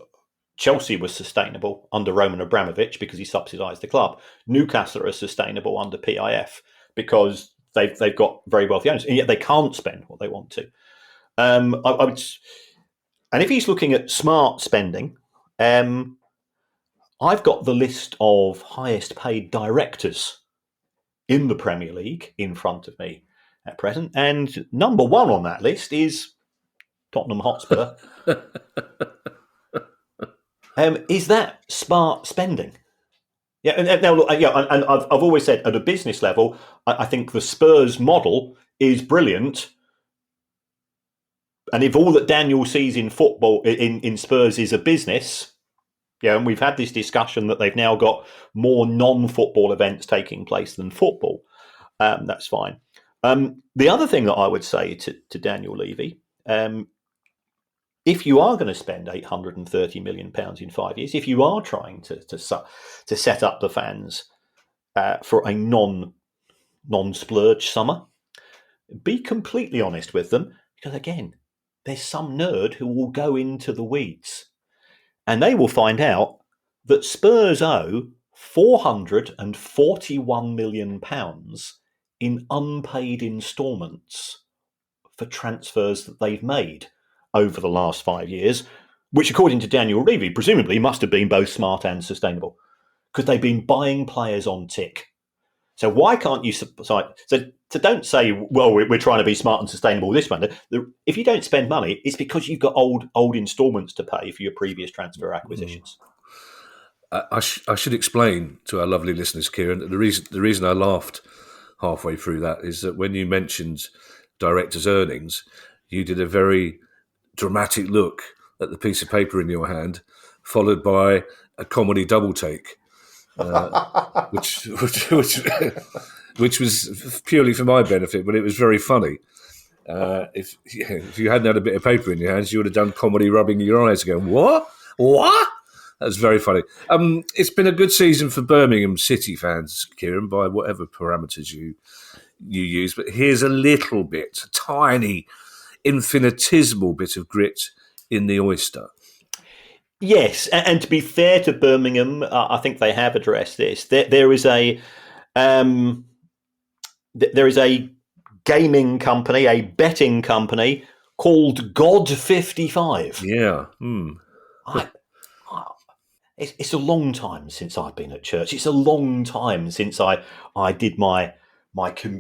Chelsea was sustainable under Roman Abramovich because he subsidised the club. Newcastle are sustainable under PIF because they've got very wealthy owners, and yet they can't spend what they want to. And if he's looking at smart spending, I've got the list of highest paid directors in the Premier League in front of me at present, and number one on that list is Tottenham Hotspur. Is that smart spending? Yeah, and now look, and I've always said at a business level, I think the Spurs model is brilliant. And if all that Daniel sees in football in Spurs is a business, and we've had this discussion that they've now got more non-football events taking place than football, that's fine. The other thing that I would say to Daniel Levy, if you are going to spend £830 million in 5 years, if you are trying to set up the fans for a non-splurge summer, be completely honest with them, because again, there's some nerd who will go into the weeds and they will find out that Spurs owe £441 million in unpaid instalments for transfers that they've made over the last 5 years, which, according to Daniel Levy, presumably must have been both smart and sustainable, because they've been buying players on tick. So why can't you? So don't say, well, we're trying to be smart and sustainable this month. If you don't spend money, it's because you've got old instalments to pay for your previous transfer acquisitions. I should explain to our lovely listeners, Kieran, that the reason I laughed halfway through that is that when you mentioned directors' earnings, you did a very dramatic look at the piece of paper in your hand, followed by a comedy double take, which was purely for my benefit, but it was very funny. If you hadn't had a bit of paper in your hands, you would have done comedy rubbing your eyes going, what? That was very funny. It's been a good season for Birmingham City fans, Kieran, by whatever parameters you use. But here's a little bit, a tiny, infinitesimal bit of grit in the oyster. Yes, and to be fair to Birmingham, I think they have addressed this. There is a gaming company, a betting company called God55. Yeah. It's a long time since I've been at church. It's a long time since I did my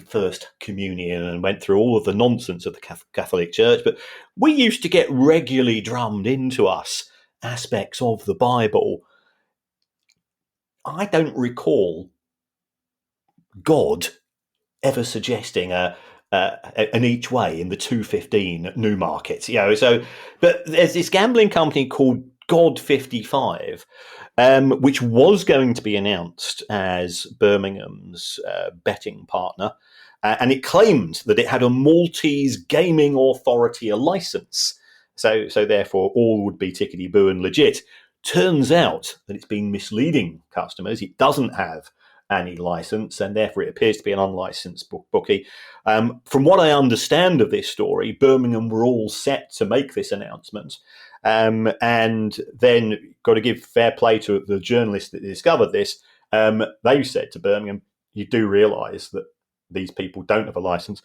first communion and went through all of the nonsense of the Catholic Church. But we used to get regularly drummed into us aspects of the Bible. I don't recall God ever suggesting an each way in the 215 at Newmarket. But there's this gambling company called God55, which was going to be announced as Birmingham's betting partner, and it claimed that it had a Maltese gaming authority a license. So therefore, all would be tickety-boo and legit. Turns out that it's been misleading customers. It doesn't have any license, and therefore it appears to be an unlicensed bookie. From what I understand of this story, Birmingham were all set to make this announcement. And then got to give fair play to the journalist that discovered this. They said to Birmingham, you do realise that these people don't have a licence.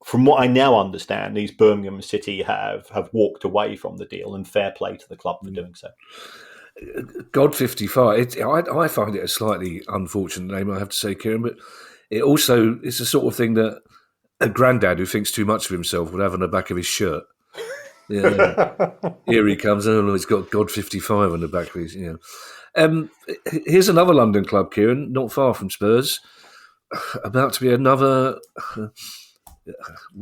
From what I now understand, these Birmingham City have walked away from the deal, and fair play to the club for doing so. God55, I find it a slightly unfortunate name, I have to say, Kieran, but it's the sort of thing that a granddad who thinks too much of himself would have on the back of his shirt. Yeah, here he comes. Oh, he's got God55 on the back of his. Here's another London club, Kieran, not far from Spurs, about to be another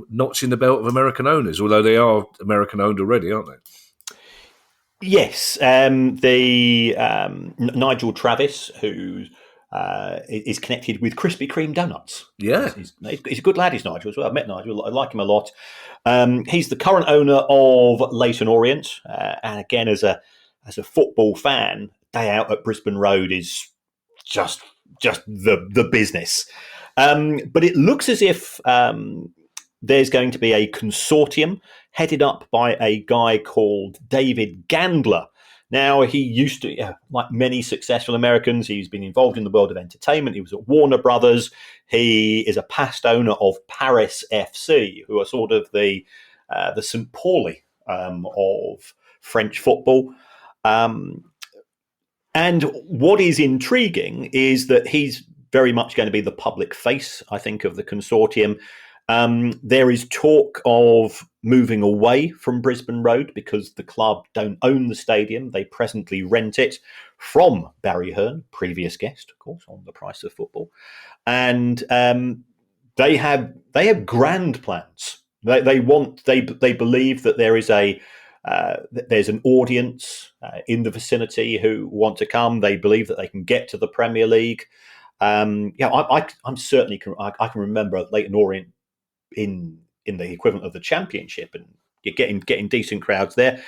notch in the belt of American owners, although they are American owned already, aren't they? Yes, the Nigel Travis, who is connected with Krispy Kreme donuts. Yeah, he's a good lad. He's Nigel as well. I've met Nigel. I like him a lot. He's the current owner of Leyton Orient, and again, as a football fan, day out at Brisbane Road is just the business. But it looks as if there's going to be a consortium headed up by a guy called David Gandler. Now, he used to, like many successful Americans, he's been involved in the world of entertainment. He was at Warner Brothers. He is a past owner of Paris FC, who are sort of the St. Pauli of French football. And And what is intriguing is that he's very much going to be the public face, I think, of the consortium. There is talk of moving away from Brisbane Road because the club don't own the stadium. They presently rent it from Barry Hearn, previous guest, of course, on The Price of Football. And they have grand plans. They believe that there is there's an audience in the vicinity who want to come. They believe that they can get to the Premier League. I'm certainly I can remember Leyton Orient in the equivalent of the Championship, and you're getting decent crowds there.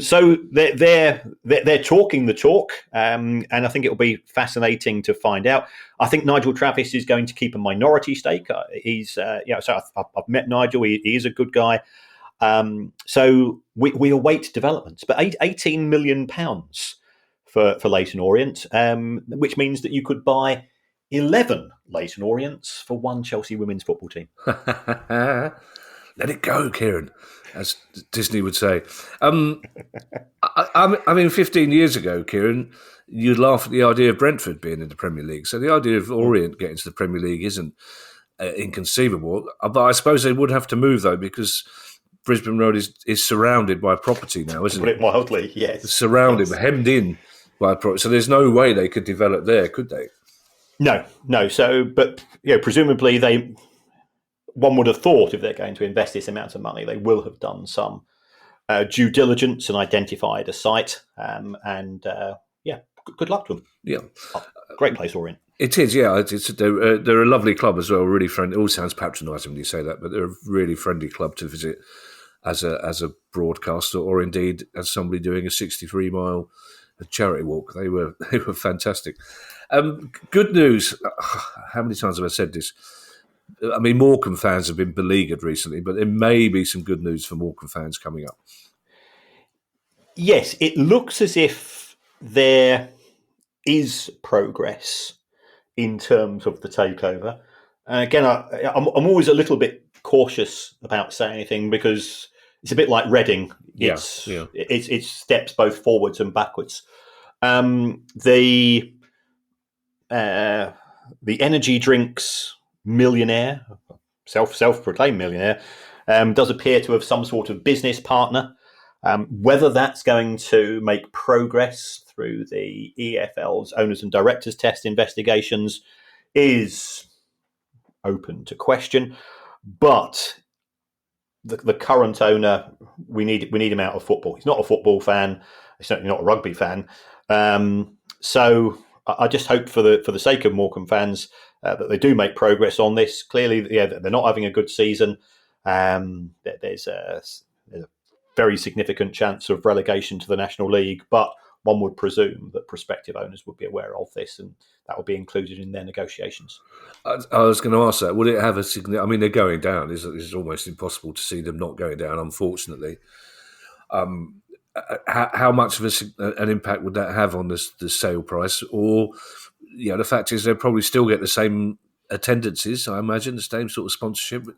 So they're talking the talk, and I think it will be fascinating to find out. I think Nigel Travis is going to keep a minority stake. So I've met Nigel. He is a good guy. So we await developments, but £18 million for Leyton Orient, which means that you could buy 11 Leyton Orients for one Chelsea women's football team. Let it go, Kieran, as Disney would say. I mean, 15 years ago, Kieran, you'd laugh at the idea of Brentford being in the Premier League. So the idea of Orient getting to the Premier League isn't inconceivable. But I suppose they would have to move, though, because Brisbane Road is surrounded by property now, isn't it? Put it mildly, yes. It's surrounded, hemmed in by property. So there's no way they could develop there, could they? No. So, but presumably one would have thought if they're going to invest this amount of money, they will have done some due diligence and identified a site. Good luck to them. Yeah, great place, Orient. It is. Yeah, they're a lovely club as well. Really friendly. It all sounds patronising when you say that, but they're a really friendly club to visit as a broadcaster, or indeed as somebody doing a 63-mile charity walk. They were fantastic. Good news. How many times have I said this? I mean, Morecambe fans have been beleaguered recently, but there may be some good news for Morecambe fans coming up. Yes, it looks as if there is progress in terms of the takeover. Again, I'm always a little bit cautious about saying anything because it's a bit like Reading. It's steps both forwards and backwards. The energy drinks millionaire, self-proclaimed millionaire, does appear to have some sort of business partner. Whether that's going to make progress through the EFL's owners and directors test investigations is open to question. But the current owner, we need him out of football. He's not a football fan. He's certainly not a rugby fan. So I just hope for the sake of Morecambe fans that they do make progress on this. Clearly, they're not having a good season. There's a very significant chance of relegation to the National League, but one would presume that prospective owners would be aware of this, and that would be included in their negotiations. I was going to ask that. Would it have a significant... I mean, they're going down. It's almost impossible to see them not going down, unfortunately. How much of an impact would that have on the sale price? Or, the fact is they'll probably still get the same attendances, I imagine, the same sort of sponsorship.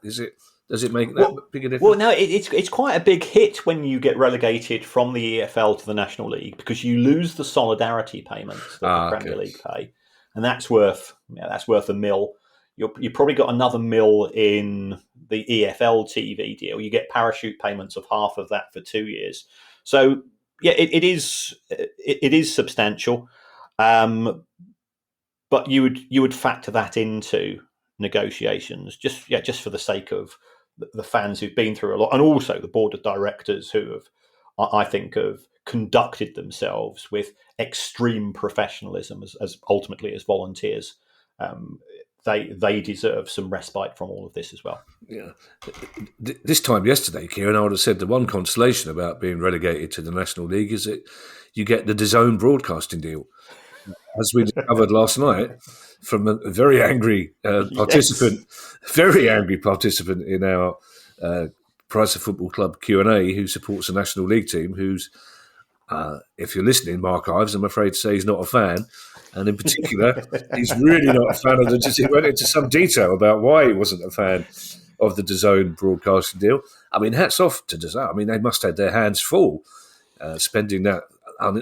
Does it make that big a difference? Well, no, it's quite a big hit when you get relegated from the EFL to the National League because you lose the solidarity payments that the Premier League pay, and that's worth $1 million. You probably got another $1 million in the EFL TV deal. You get parachute payments of half of that for 2 years. So it is substantial, but you would factor that into negotiations just for the sake of the fans who've been through a lot, and also the board of directors who have conducted themselves with extreme professionalism as ultimately as volunteers. They deserve some respite from all of this as well. Yeah. This time yesterday, Kieran, I would have said the one consolation about being relegated to the National League is that you get the DAZN broadcasting deal. As we discovered last night from a very angry participant, in our Price of Football Club Q&A who supports the National League team, who's, if you're listening, Mark Ives, I'm afraid to say he's not a fan. And in particular, he's really not a fan of he went into some detail about why he wasn't a fan of the DAZN broadcasting deal. I mean, hats off to DAZN. I mean, they must have their hands full spending that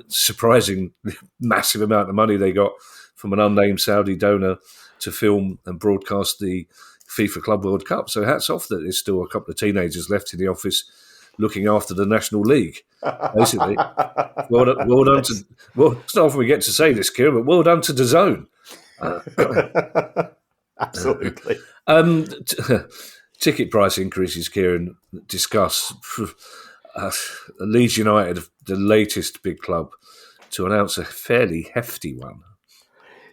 surprising massive amount of money they got from an unnamed Saudi donor to film and broadcast the FIFA Club World Cup. So hats off that there's still a couple of teenagers left in the office looking after the National League, basically. well done to, it's not often we get to say this, Kieran, but well done to DAZN. Absolutely. Ticket price increases, Kieran, discuss. Leeds United, the latest big club, to announce a fairly hefty one.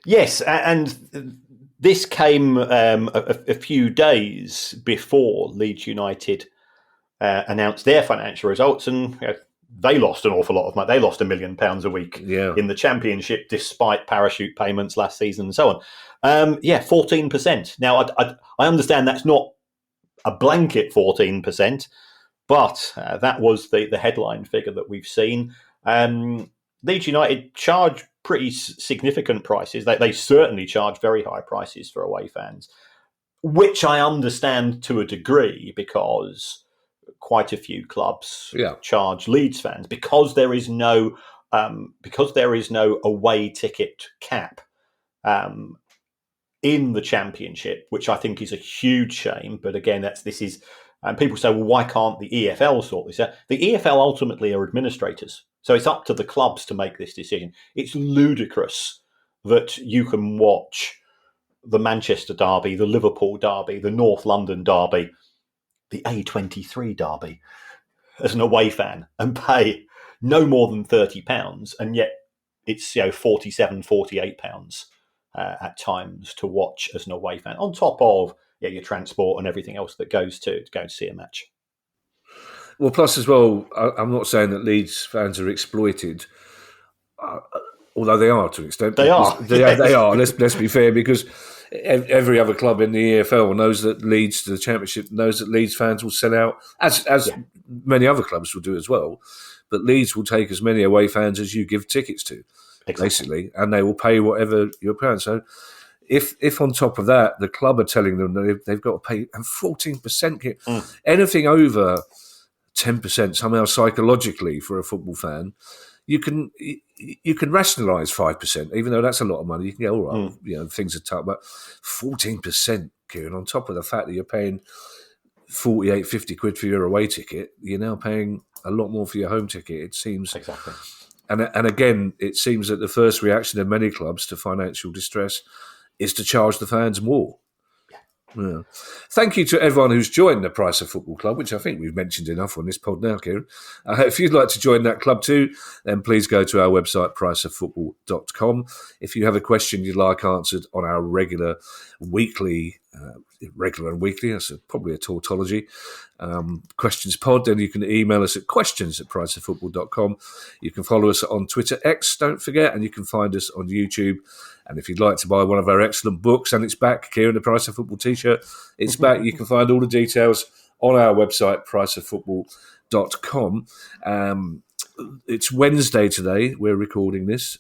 Yes, and this came a few days before Leeds United announced their financial results, and they lost an awful lot of money. They lost £1 million a week in the Championship, despite parachute payments last season and so on. 14%. Now, I understand that's not a blanket 14%, but that was the headline figure that we've seen. Leeds United charge pretty significant prices. They certainly charge very high prices for away fans, which I understand to a degree, because quite a few clubs charge Leeds fans because there is no away ticket cap in the Championship, which I think is a huge shame. But again, and people say, well, why can't the EFL sort this out? The EFL ultimately are administrators, so it's up to the clubs to make this decision. It's ludicrous that you can watch the Manchester derby, the Liverpool derby, the North London derby, the A23 derby as an away fan and pay no more than £30, and yet it's £47, £48 at times to watch as an away fan, on top of your transport and everything else that goes to go and see a match. Well, plus as well, I'm not saying that Leeds fans are exploited, although they are to an extent. They are. They are. Let's be fair, because every other club in the EFL knows that Leeds, the Championship, knows that Leeds fans will sell out, as many other clubs will do as well. But Leeds will take as many away fans as you give tickets to, basically, and they will pay whatever you're paying. So if on top of that, the club are telling them that they've got to pay, and 14%, anything over 10% somehow psychologically for a football fan, you can rationalise 5%, even though that's a lot of money. You can go, all right, things are tough, but 14%, Kieran, on top of the fact that you're paying 48, 50 quid for your away ticket, you're now paying a lot more for your home ticket, it seems. Exactly. And again, it seems that the first reaction of many clubs to financial distress is to charge the fans more. Yeah. Thank you to everyone who's joined the Price of Football Club, which I think we've mentioned enough on this pod now, Kieran. If you'd like to join that club too, then please go to our website, priceoffootball.com. If you have a question you'd like answered on our regular and weekly, that's probably a tautology, questions pod, then you can email us at questions@priceoffootball.com. You can follow us on Twitter, X, don't forget, and you can find us on YouTube. And if you'd like to buy one of our excellent books, and it's back, Kieran, the Price of Football t-shirt, it's back. You can find all the details on our website, priceoffootball.com. It's Wednesday today. We're recording this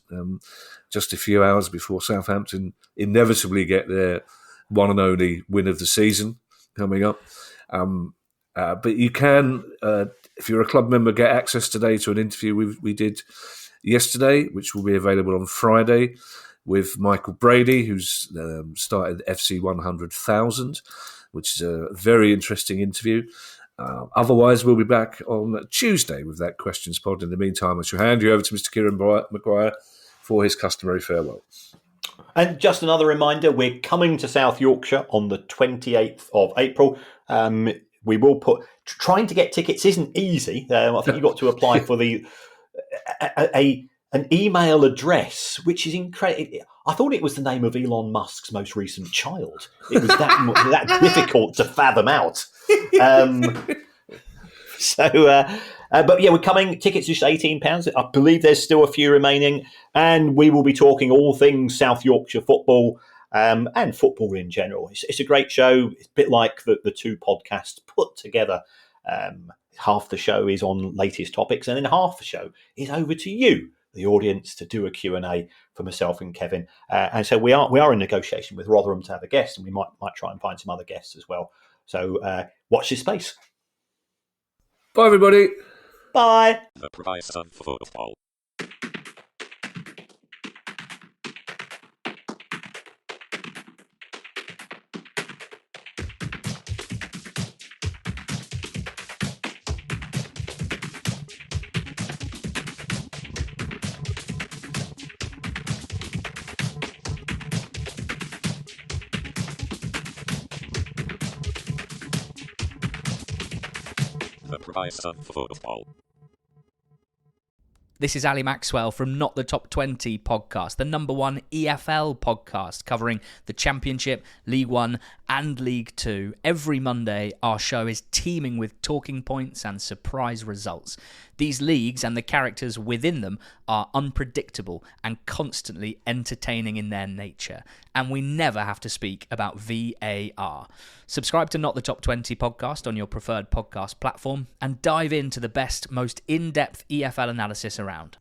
just a few hours before Southampton inevitably get their one and only win of the season coming up. But you can, if you're a club member, get access today to an interview we did yesterday, which will be available on Friday, with Michael Brady, who's started FC 100,000, which is a very interesting interview. Otherwise, we'll be back on Tuesday with that questions pod. In the meantime, I shall hand you over to Mr. Kieran Maguire for his customary farewell. And just another reminder, we're coming to South Yorkshire on the 28th of April. We will trying to get tickets isn't easy. I think you've got to apply for an email address, which is incredible. I thought it was the name of Elon Musk's most recent child. It was that difficult to fathom out. But we're coming. Tickets are just £18. I believe there's still a few remaining, and we will be talking all things South Yorkshire football and football in general. It's a great show. It's a bit like the two podcasts put together. Half the show is on latest topics, and then half the show is over to you, the audience, to do a Q&A for myself and Kevin. And so we are in negotiation with Rotherham to have a guest, and we might try and find some other guests as well. So watch this space. Bye, everybody. Bye. The Price of Football. price of football. This is Ali Maxwell from Not the Top 20 podcast, the number one EFL podcast covering the Championship, League One and League Two. Every Monday, our show is teeming with talking points and surprise results. These leagues and the characters within them are unpredictable and constantly entertaining in their nature. And we never have to speak about VAR. Subscribe to Not the Top 20 podcast on your preferred podcast platform and dive into the best, most in-depth EFL analysis around.